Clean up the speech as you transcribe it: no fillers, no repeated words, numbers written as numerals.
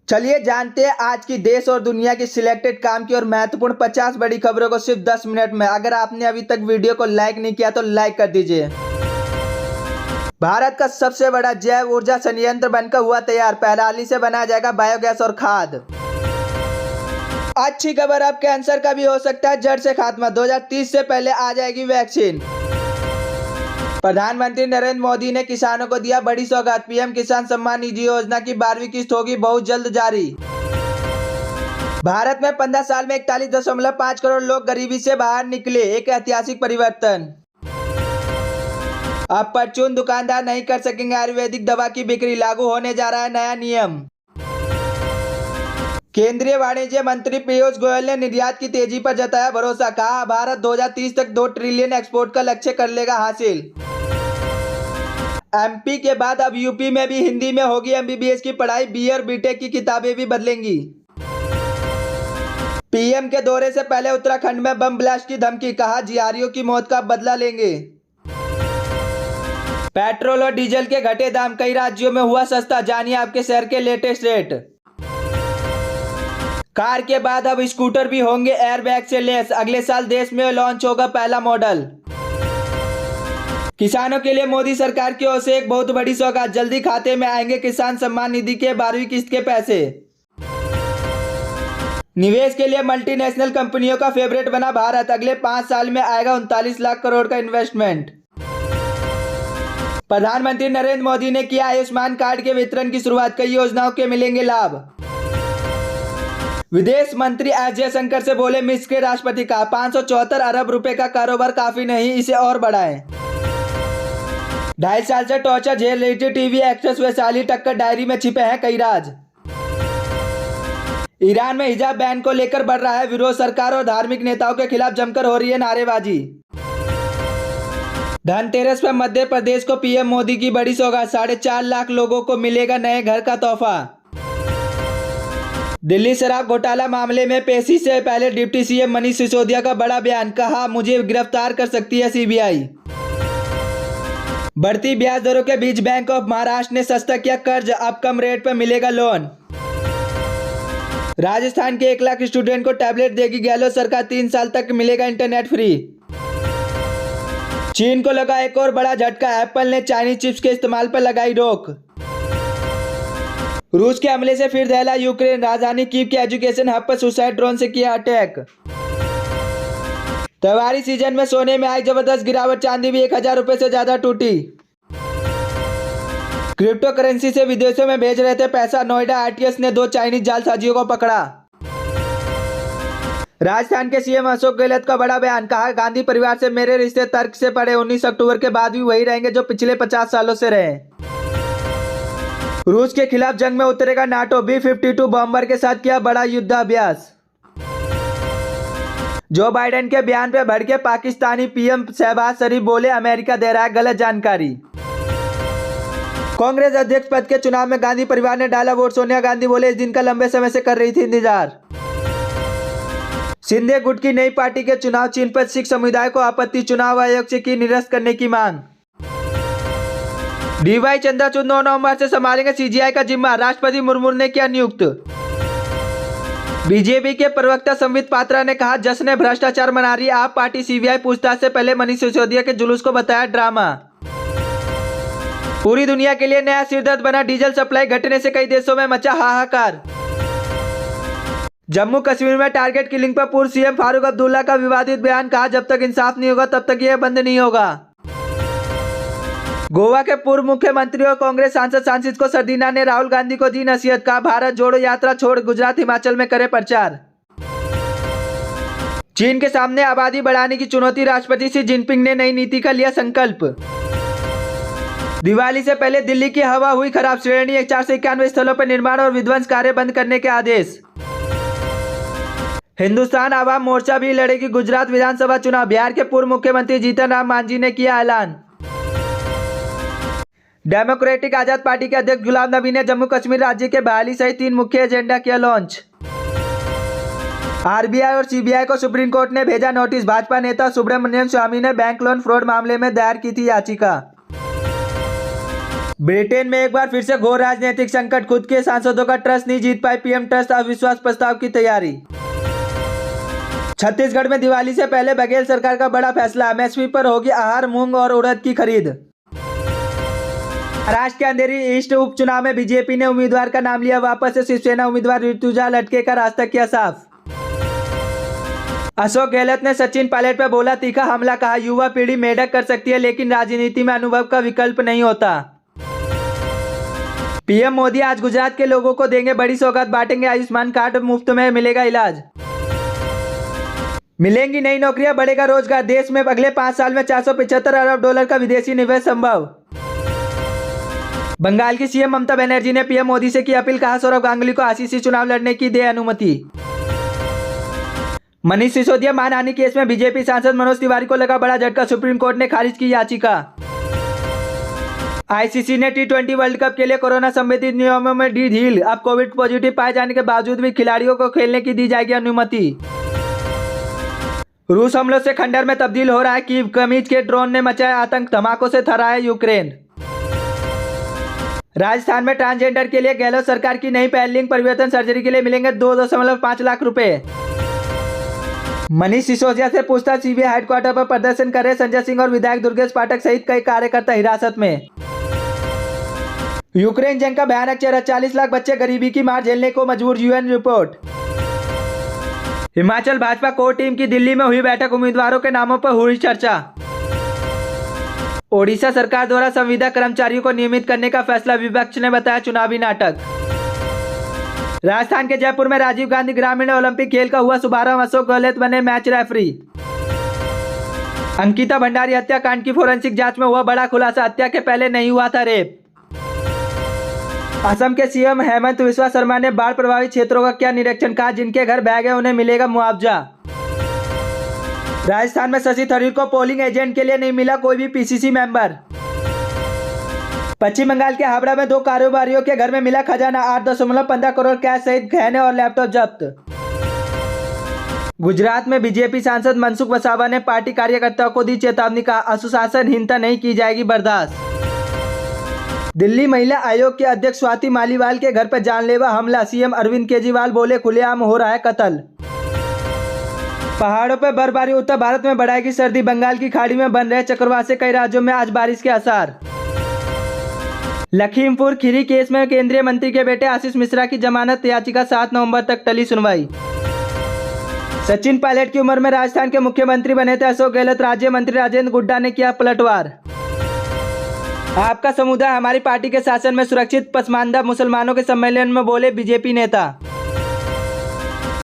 चलिए जानते हैं आज की देश और दुनिया की सिलेक्टेड काम की और महत्वपूर्ण 50 बड़ी खबरों को सिर्फ 10 मिनट में। अगर आपने अभी तक वीडियो को लाइक नहीं किया तो लाइक कर दीजिए। भारत का सबसे बड़ा जैव ऊर्जा संयंत्र बनकर हुआ तैयार। पहलाली से बनाया जाएगा बायोगैस और खाद। अच्छी खबर, अब कैंसर का भी हो सकता है जड़ से खात्मा। 2030 से पहले आ जाएगी वैक्सीन। प्रधानमंत्री नरेंद्र मोदी ने किसानों को दिया बड़ी सौगात। पीएम किसान सम्मान निधि योजना की 12वीं किस्त होगी बहुत जल्द जारी। भारत में 15 साल में 41.5 करोड़ लोग गरीबी से बाहर निकले, एक ऐतिहासिक परिवर्तन। अब परचून दुकानदार नहीं कर सकेंगे आयुर्वेदिक दवा की बिक्री, लागू होने जा रहा है नया नियम। केंद्रीय वाणिज्य मंत्री पीयूष गोयल ने निर्यात की तेजी पर जताया भरोसा। कहा भारत 2030 तक 2 ट्रिलियन एक्सपोर्ट का लक्ष्य कर लेगा हासिल। एमपी के बाद अब यूपी में भी हिंदी में होगी एमबीबीएस की पढ़ाई। बी और बीटेक की किताबें भी बदलेंगी। पीएम के दौरे से पहले उत्तराखंड में बम ब्लास्ट की धमकी। कहा जिहादियों की मौत का बदला लेंगे। पेट्रोल और डीजल के घटे दाम, कई राज्यों में हुआ सस्ता। जानिए आपके शहर के लेटेस्ट रेट। कार के बाद अब स्कूटर भी होंगे एयरबैग से लेस। अगले साल देश में लॉन्च होगा पहला मॉडल। किसानों के लिए मोदी सरकार की ओर से एक बहुत बड़ी सौगात। जल्दी खाते में आएंगे किसान सम्मान निधि के 12वीं किस्त के पैसे। निवेश के लिए मल्टीनेशनल कंपनियों का फेवरेट बना भारत। अगले 5 साल में आएगा 39 लाख करोड़ का इन्वेस्टमेंट। प्रधानमंत्री नरेंद्र मोदी ने किया आयुष्मान कार्ड के वितरण की शुरुआत। कई योजनाओं के मिलेंगे लाभ। विदेश मंत्री एस जयशंकर से बोले मिस्र के राष्ट्रपति। का 574 अरब रुपए का कारोबार काफी नहीं, इसे और बढ़ाएं। 2.5 साल से टॉर्चर झेल रही थी टीवी एक्ट्रेस वैशाली टक्कर, डायरी में छिपे हैं कई राज। ईरान में हिजाब बैन को लेकर बढ़ रहा है विरोध। सरकार और धार्मिक नेताओं के खिलाफ जमकर हो रही है नारेबाजी। धनतेरस पर मध्य प्रदेश को पीएम मोदी की बड़ी सौगात। 4.5 लाख लोगों को मिलेगा नए घर का तोहफा। दिल्ली शराब घोटाला मामले में पेशी से पहले डिप्टी सीएम मनीष सिसोदिया का बड़ा बयान। कहा मुझे गिरफ्तार कर सकती है सीबीआई। बढ़ती ब्याज दरों के बीच बैंक ऑफ महाराष्ट्र ने सस्ता किया कर्ज, अब कम रेट पर मिलेगा लोन। राजस्थान के 1 लाख स्टूडेंट को टैबलेट देगी गहलोत सरकार। 3 साल तक मिलेगा इंटरनेट फ्री। चीन को लगा एक और बड़ा झटका। एप्पल ने चाइनीज चिप्स के इस्तेमाल पर लगाई रोक। रूस के हमले से फिर दहला यूक्रेन। राजधानी कीव के एजुकेशन हब पर सुसाइड ड्रोन से किया अटैक। त्योहारी सीजन में सोने में आई जबरदस्त गिरावट। चांदी भी 1000 रुपए से ज्यादा टूटी। क्रिप्टो करेंसी से विदेशों में भेज रहे थे पैसा। नोएडा आरटीएस ने 2 चाइनीज जालसाजियों को पकड़ा। राजस्थान के सीएम अशोक गहलोत का बड़ा बयान। कहा गांधी परिवार से मेरे रिश्ते तर्क से पड़े। 19 अक्टूबर के बाद भी वही रहेंगे जो पिछले 50 सालों से रहे। रूस के खिलाफ जंग में उतरेगा नाटो। B-52 बॉम्बर के साथ किया बड़ा युद्धाभ्यास। जो बाइडेन के बयान पे भड़के पाकिस्तानी पीएम शहबाज शरीफ बोले अमेरिका दे रहा है गलत जानकारी। कांग्रेस अध्यक्ष पद के चुनाव में गांधी परिवार ने डाला वोट। सोनिया गांधी बोले इस दिन का लंबे समय से कर रही थी इंतजार। शिंदे गुट की नई पार्टी के चुनाव चिन्ह पर सिख समुदाय को आपत्ति। चुनाव आयोग से की निरस्त करने की मांग। डीवाई चंद्रचूड़ 9 नवंबर से संभालेंगे सीजीआई का जिम्मा। राष्ट्रपति मुर्मू ने किया नियुक्त। बीजेपी के प्रवक्ता संबित पात्रा ने कहा जश्न भ्रष्टाचार मना रही आप पार्टी। सीबीआई पूछताछ से पहले मनीष सिसोदिया के जुलूस को बताया ड्रामा। पूरी दुनिया के लिए नया सिरदर्द बना डीजल सप्लाई घटने से कई देशों में मचा हाहाकार। जम्मू कश्मीर में टारगेट किलिंग पर पूर्व सीएम फारूक अब्दुल्ला का विवादित बयान। कहा जब तक इंसाफ नहीं होगा तब तक यह बंद नहीं होगा। गोवा के पूर्व मुख्यमंत्री और कांग्रेस सांसद फ्रांसिस्को सर्दिना ने राहुल गांधी को दी नसीहत। कहा भारत जोड़ो यात्रा छोड़ गुजरात हिमाचल में करे प्रचार। चीन के सामने आबादी बढ़ाने की चुनौती। राष्ट्रपति शी जिनपिंग ने नई नीति का लिया संकल्प। दिवाली से पहले दिल्ली की हवा हुई खराब। श्रेणी 491 स्थलों पर निर्माण और विध्वंस कार्य बंद करने के आदेश। हिंदुस्तान आवाम मोर्चा भी लड़ेगी गुजरात विधानसभा चुनाव। बिहार के पूर्व मुख्यमंत्री जीतन राम मांझी ने किया ऐलान। डेमोक्रेटिक आजाद पार्टी के अध्यक्ष गुलाम नबी ने जम्मू कश्मीर राज्य के बहाली सहित 3 मुख्य एजेंडा किया लॉन्च। आरबीआई और सीबीआई को सुप्रीम कोर्ट ने भेजा नोटिस। भाजपा नेता सुब्रमण्यम स्वामी ने बैंक लोन फ्रॉड मामले में दायर की थी याचिका। ब्रिटेन में एक बार फिर से घोर राजनीतिक संकट, खुद के सांसदों का ट्रस्ट नहीं जीत पाई पीएम, ट्रस्ट अविश्वास प्रस्ताव की तैयारी। छत्तीसगढ़ में दिवाली से पहले बघेल सरकार का बड़ा फैसला, एमएसपी पर होगी आहार, मूंग और उड़द की खरीद। महाराष्ट्र के अंधेरी ईस्ट उपचुनाव में बीजेपी ने उम्मीदवार का नाम लिया वापस, से शिवसेना उम्मीदवार ऋतुजा लटके का रास्ता किया साफ। अशोक गहलोत ने सचिन पायलट पर बोला तीखा हमला, कहा युवा पीढ़ी मेढक कर सकती है लेकिन राजनीति में अनुभव का विकल्प नहीं होता। पीएम मोदी आज गुजरात के लोगों को देंगे बड़ी सौगात, बांटेंगे आयुष्मान कार्ड, मुफ्त में मिलेगा इलाज। मिलेंगी नई नौकरियां, बढ़ेगा रोजगार, देश में अगले 5 साल में $475 अरब का विदेशी निवेश संभव। बंगाल की सीएम ममता बनर्जी ने पीएम मोदी से की अपील, कहा सौरव गांगुली को आईसीसी चुनाव लड़ने की दे अनुमति। मनीष सिसोदिया मानहानि केस में बीजेपी सांसद मनोज तिवारी को लगा बड़ा झटका, सुप्रीम कोर्ट ने खारिज की याचिका। आईसीसी ने T20 वर्ल्ड कप के लिए कोरोना संबंधित नियमों में दी ढील, अब कोविड पॉजिटिव पाए जाने के बावजूद भी खिलाड़ियों को खेलने की दी जाएगी अनुमति। रूस हमलों से खंडर में तब्दील हो रहा है कीव, कमीज के ड्रोन ने मचाया आतंक, धमाकों से थरा है यूक्रेन। राजस्थान में ट्रांसजेंडर के लिए गहलोत सरकार की नई पहल, लिंग परिवर्तन सर्जरी के लिए मिलेंगे 2.5 लाख रुपए। मनीष सिसोदिया से पूछताछ, सीबीआई हेडक्वार्टर पर प्रदर्शन कर रहे संजय सिंह और विधायक दुर्गेश पाठक सहित कई कार्यकर्ता हिरासत में। यूक्रेन जंग का भयानक चेहरा, 40 लाख बच्चे गरीबी की मार झेलने को मजबूर, UN report. Himachal Bhajpa core team की दिल्ली में हुई बैठक, उम्मीदवारों के नामों पर हुई चर्चा। ओडिशा सरकार द्वारा संविदा कर्मचारियों को नियमित करने का फैसला, विपक्ष ने बताया चुनावी नाटक। राजस्थान के जयपुर में राजीव गांधी ग्रामीण ओलंपिक खेल का हुआ शुभारंभ, अशोक गहलोत बने मैच रेफरी। अंकिता भंडारी हत्याकांड की फोरेंसिक जांच में हुआ बड़ा खुलासा, हत्या के पहले नहीं हुआ था रेप। असम के सीएम हेमंत बिस्वा शर्मा ने बाढ़ प्रभावित क्षेत्रों का किया निरीक्षण, कहा जिनके घर बह गए उन्हें मिलेगा मुआवजा। राजस्थान में शशि थरूर को पोलिंग एजेंट के लिए नहीं मिला कोई भी पीसीसी मेंबर। पश्चिम बंगाल के हावड़ा में 2 कारोबारियों के घर में मिला खजाना, 8.15 करोड़ कैश सहित गहने और लैपटॉप जब्त। गुजरात में बीजेपी सांसद मनसुख वसावा ने पार्टी कार्यकर्ताओं को दी चेतावनी, का अनुशासनहीनता नहीं की जाएगी बर्दाश्त। दिल्ली महिला आयोग के अध्यक्ष स्वाति मालीवाल के घर पर जानलेवा हमला, सीएम अरविंद केजरीवाल बोले खुलेआम हो रहा है कत्ल। पहाड़ों पर बर्फबारी, उत्तर भारत में बढ़ाएगी सर्दी, बंगाल की खाड़ी में बन रहे चक्रवात से कई राज्यों में आज बारिश के आसार। लखीमपुर खीरी केस में केंद्रीय मंत्री के बेटे आशीष मिश्रा की जमानत याचिका 7 नवंबर तक टली सुनवाई। सचिन पायलट की उम्र में राजस्थान के मुख्यमंत्री बने थे अशोक गहलोत, राज्य मंत्री राजेंद्र गुड्डा ने किया पलटवार। आपका समुदाय हमारी पार्टी के शासन में सुरक्षित, पसमानदा मुसलमानों के सम्मेलन में बोले बीजेपी नेता।